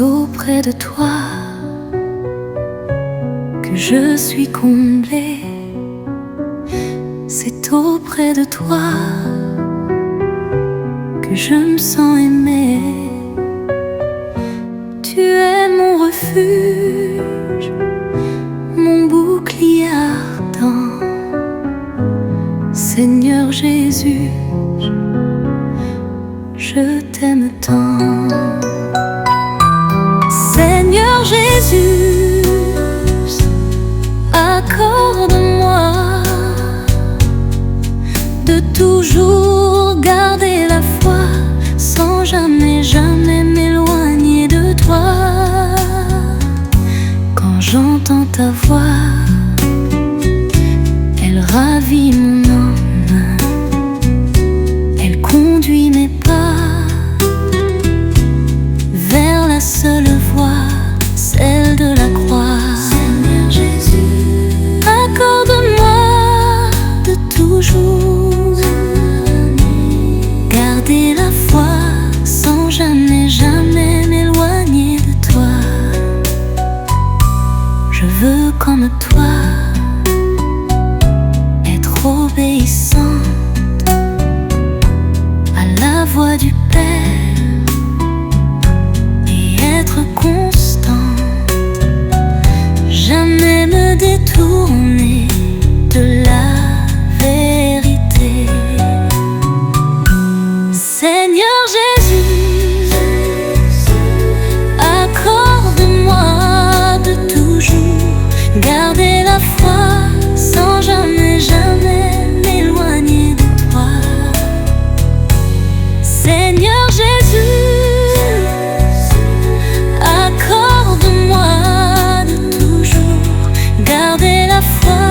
auprès de toi que je suis comblée. C'est auprès de toi que je me sens aimée. Tu es mon refuge, mon bouclier ardent. Seigneur Jésus, je t'aime tant. Seigneur Jésus, accorde-moi de toujours garder la foi, sans jamais, jamais m'éloigner de toi. Quand j'entends ta voix, elle ravit mon âme, elle conduit mes pas vers la seule voie, celle de la croix. Seigneur Jésus, accorde-moi de toujours garder la foi, sans jamais, jamais m'éloigner de toi. Je veux comme toi être obéissante à la voix du Père et être constante, jamais me détourner de la vérité. Seigneur Jésus, accorde-moi de toujours garder la foi, sans jamais, jamais m'éloigner de toi. Seigneur Jésus, accorde-moi de toujours garder la foi,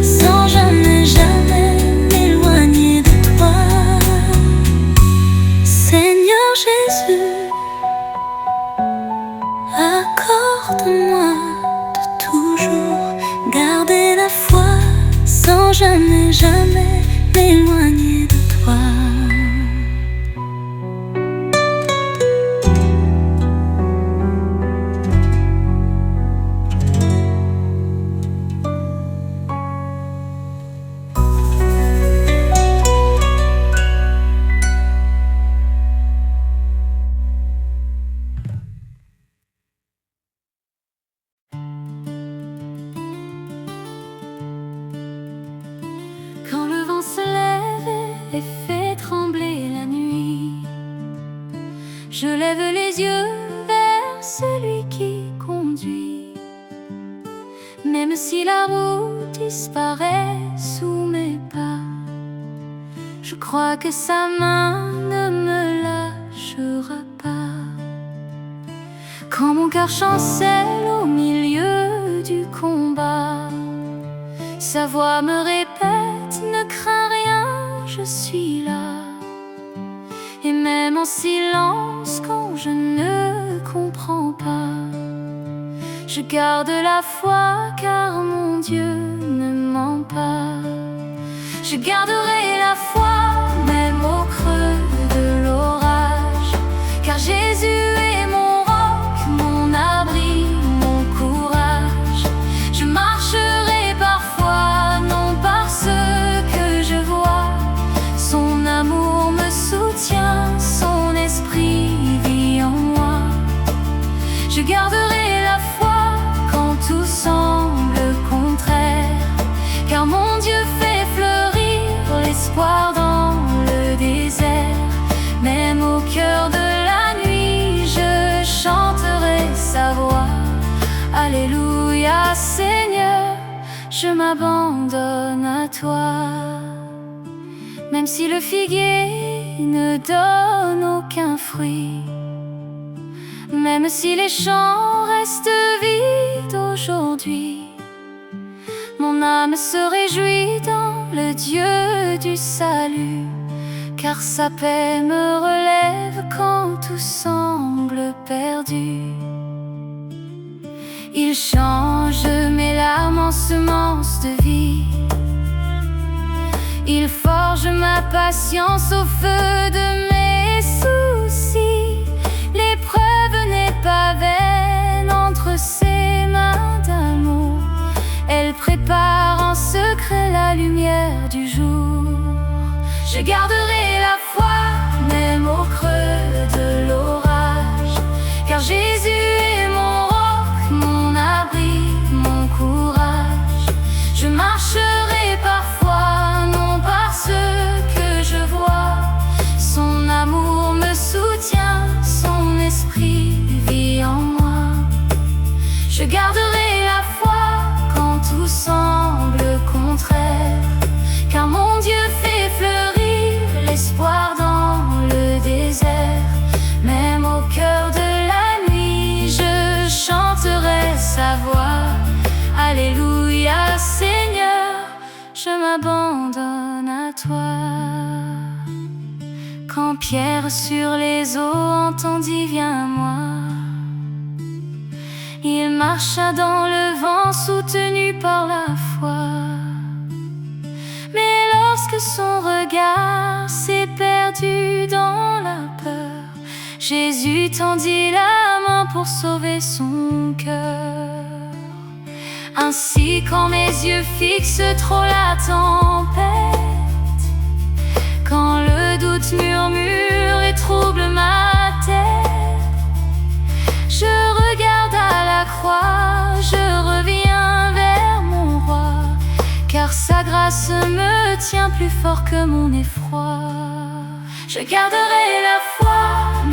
sans jamais, jamais m'éloigner de toi. Seigneur Jésus, accorde-moi de toujours garder la foi, sans jamais, jamais m'éloigner de toi. Quand le vent se lève et fait trembler la nuit, je lève les yeux vers celui qui conduit. Même si la route disparaît sous mes pas, je crois que sa main ne me lâchera pas. Quand mon cœur chancelle au milieu du combat, sa voix me répète: ne crains rien, je suis là. Et même en silence, quand je ne comprends pas, je garde la foi, car mon Dieu ne ment pas. Je garderai la foi, même au creux de l'orage, car Jésus est mon roc, mon abri, mon courage. Je marcherai parfois, non par ce que je vois. Son amour me soutient, son esprit vit en moi. Je garderai la foi quand tout semble contraire, car mon Dieu fait fleurir l'espoir dans le désert. Même au cœur de la nuit, je chanterai sa voix. Alléluia, Seigneur, je m'abandonne à toi. Même si le figuier ne donne aucun fruit, même si les champs restent vides aujourd'hui, mon âme se réjouit dans le Dieu du salut, car sa paix me relève quand tout semble perdu. Il change mes larmes en semences de vie, il forge ma patience au feu de mes soucis. L'épreuve n'est pas vaine, lumière du jour. Je garderai la foi, même au creux de l'orage, car Jésus est mon roc, mon abri, mon courage. Je marcherai parfois, non par ce que je vois. Son amour me soutient, son esprit vit en moi. Je garderai la foi quand tout semble contraire, car mon Dieu fait fleurir l'espoir dans le désert. Même au cœur de la nuit, je chanterai sa voix. Alléluia, Seigneur, je m'abandonne à toi. Quand Pierre sur les eaux entendit viens à moi, il marcha dans le vent soutenu par la foi. Mais lorsque son regard s'est perdu dans la peur, Jésus tendit la main pour sauver son cœur. Ainsi quand mes yeux fixent trop la tempête, quand le doute murmure et trouble ma tête, je regarde à la croix, je reviens vers mon roi, car sa grâce me tient plus fort que mon effroi. Je garderai la foi,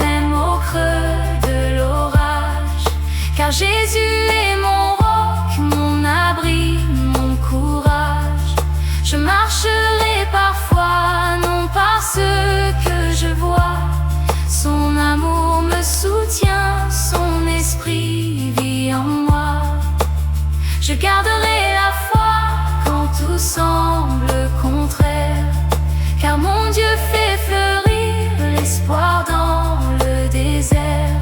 même au creux de l'orage, car Jésus est mon roc, mon abri, mon courage. Je marcherai parfois, non par ce que je vois. Son amour me soutient, son esprit vit en moi. Je garderai la foi quand tout semble contraire, car mon Dieu fait fleurir l'espoir dans le désert.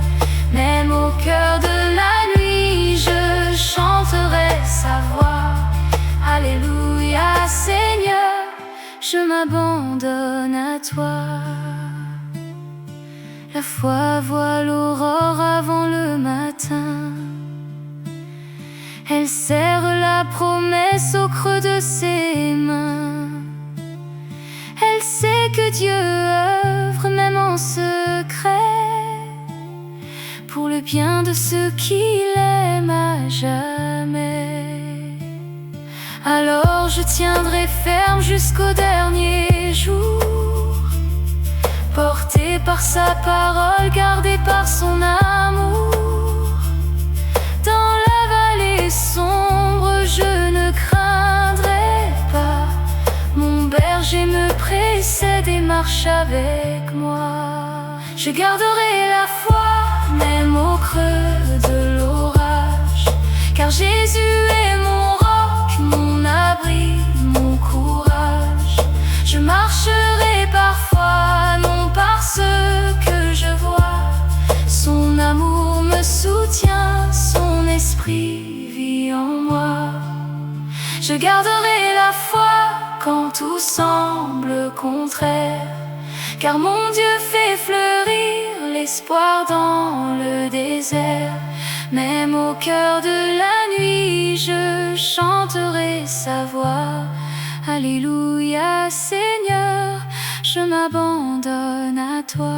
Même au cœur de la nuit, je chanterai sa voix. Alléluia, Seigneur, je m'abandonne à toi. La foi voit l'aurore avant le matin, elle serre la promesse au creux de ses mains. Elle sait que Dieu œuvre même en secret, pour le bien de ceux qui l'aiment à jamais. Alors je tiendrai ferme jusqu'au dernier jour, porté par sa parole, gardé par son amour. Dans la vallée sombre, je ne craindrai pas. Mon berger me précède et marche avec moi. Je garderai la foi, même au creux de l'orage, car Jésus est mon roc, mon abri, mon courage. Je marcherai parfois, non par ce que je vois. Son amour me soutient, son esprit vit en moi. Je garderai la foi quand tout semble contraire, car mon Dieu fait fleurir l'espoir dans le désert. Même au cœur de la nuit, je chanterai sa voix. Alléluia, Seigneur, je m'abandonne à toi.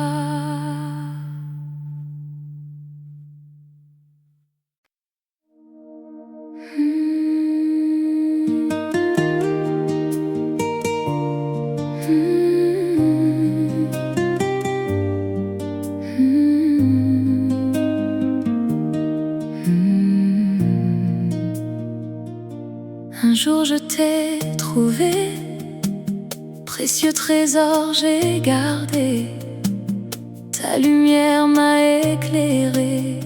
Un jour je t'ai trouvé, précieux trésor j'ai gardé. Ta lumière m'a éclairé,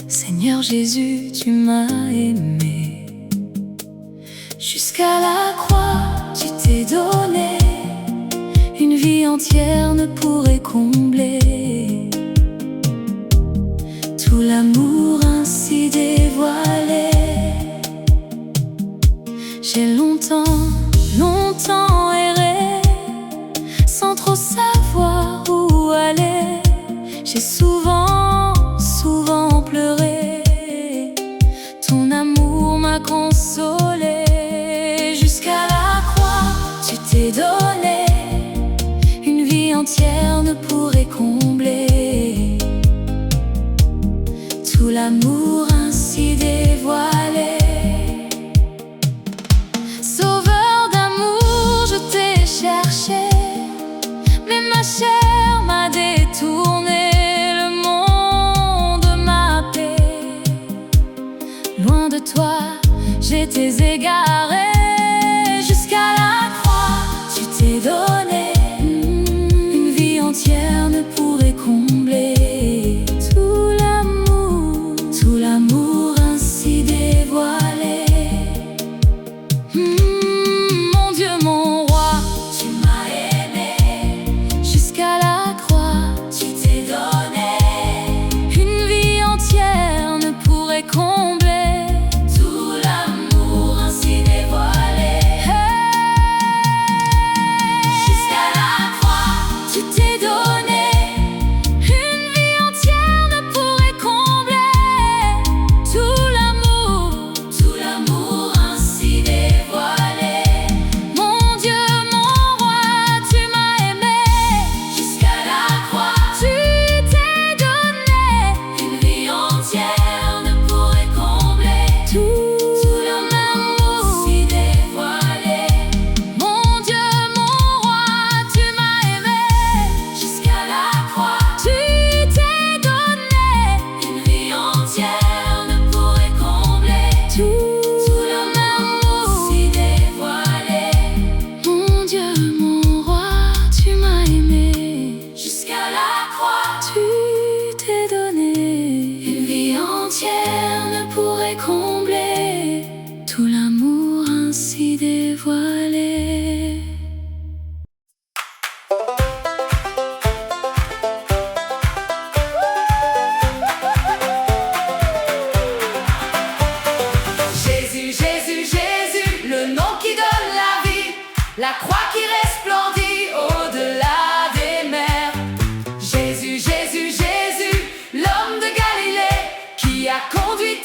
Seigneur Jésus, tu m'as aimé. Jusqu'à la croix, tu t'es donné, une vie entière ne pourrait combler tout l'amour ainsi dévoilé. J'ai longtemps erré, sans trop savoir où aller. J'ai souvent pleuré, ton amour m'a consolé. Jusqu'à la croix, tout l'amour ainsi dévoilé. Sauveur d'amour, je t'ai cherché, mais ma chair m'a détourné. Le monde m'a paix. Loin de toi, j'étais égaré. Jusqu'à la croix, tu t'es donné. Une vie entière ne pourrait combler tout l'amour ainsi dévoilé. Mon Dieu, mon roi, tu m'as aimé. Jusqu'à la croix, tu t'es donné. Une vie entière ne pourrait combler tout l'amour ainsi dévoilé. Jusqu'à la croix, tu t'es donné. Une vie entière ne pourrait combler tout l'amour ainsi dévoilé. Mon Dieu, mon roi, tu m'as aimé. Jusqu'à la croix, tu t'es donné. Une vie entière ne pourrait combler tout l'amour ainsi dévoilé. Mon Dieu, mon roi, tu m'as aimé. Jusqu'à la croix, tu t'es donné. Une vie entière ne pourrait combler tout l'amour ainsi dévoilé. Mon Dieu, mon roi, tu m'as aimé. Jusqu'à la croix, tu t'es donné. Une vie entière ne pourrait combler tout l'amour ainsi dévoilé. Jésus, Jésus, Jésus, le nom qui donne la vie, la croix qui resplendit au-delà des mers. Jésus, Jésus, Jésus, l'homme de Galilée qui a conduit